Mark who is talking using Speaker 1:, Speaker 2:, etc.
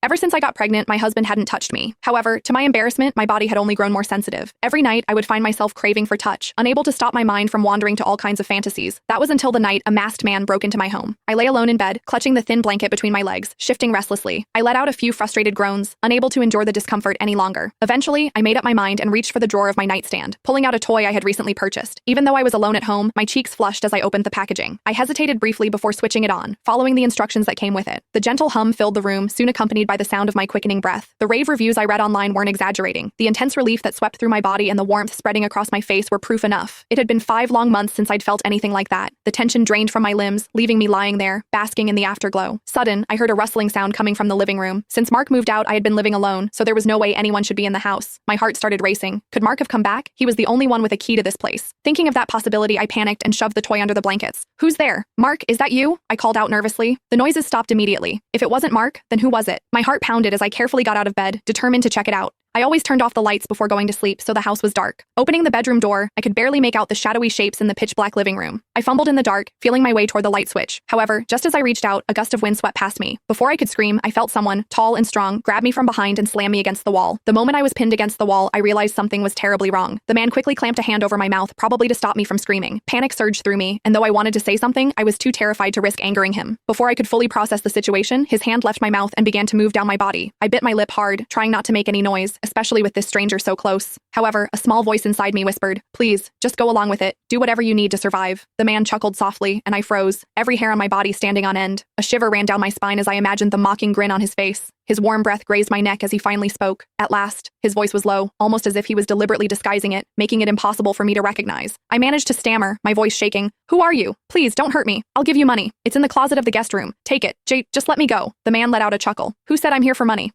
Speaker 1: Ever since I got pregnant, my husband hadn't touched me. However, to my embarrassment, my body had only grown more sensitive. Every night, I would find myself craving for touch, unable to stop my mind from wandering to all kinds of fantasies. That was until the night a masked man broke into my home. I lay alone in bed, clutching the thin blanket between my legs, shifting restlessly. I let out a few frustrated groans, unable to endure the discomfort any longer. Eventually, I made up my mind and reached for the drawer of my nightstand, pulling out a toy I had recently purchased. Even though I was alone at home, my cheeks flushed as I opened the packaging. I hesitated briefly before switching it on, following the instructions that came with it. The gentle hum filled the room, soon accompanied by the sound of my quickening breath. The rave reviews I read online weren't exaggerating. The intense relief that swept through my body and the warmth spreading across my face were proof enough. It had been 5 long months since I'd felt anything like that. The tension drained from my limbs, leaving me lying there, basking in the afterglow. Sudden, I heard a rustling sound coming from the living room. Since Mark moved out, I had been living alone, so there was no way anyone should be in the house. My heart started racing. Could Mark have come back? He was the only one with a key to this place. Thinking of that possibility, I panicked and shoved the toy under the blankets. "Who's there? Mark, is that you?" I called out nervously. The noises stopped immediately. If it wasn't Mark, then who was it? My heart pounded as I carefully got out of bed, determined to check it out. I always turned off the lights before going to sleep, so the house was dark. Opening the bedroom door, I could barely make out the shadowy shapes in the pitch-black living room. I fumbled in the dark, feeling my way toward the light switch. However, just as I reached out, a gust of wind swept past me. Before I could scream, I felt someone, tall and strong, grab me from behind and slam me against the wall. The moment I was pinned against the wall, I realized something was terribly wrong. The man quickly clamped a hand over my mouth, probably to stop me from screaming. Panic surged through me, and though I wanted to say something, I was too terrified to risk angering him. Before I could fully process the situation, his hand left my mouth and began to move down my body. I bit my lip hard, trying not to make any noise, especially with this stranger so close. However, a small voice inside me whispered, "Please, just go along with it. Do whatever you need to survive." The man chuckled softly, and I froze, every hair on my body standing on end. A shiver ran down my spine as I imagined the mocking grin on his face. His warm breath grazed my neck as he finally spoke. At last, his voice was low, almost as if he was deliberately disguising it, making it impossible for me to recognize. I managed to stammer, my voice shaking. "Who are you? Please, don't hurt me. I'll give you money. It's in the closet of the guest room. Take it. Just let me go." The man let out a chuckle. "Who said I'm here for money?"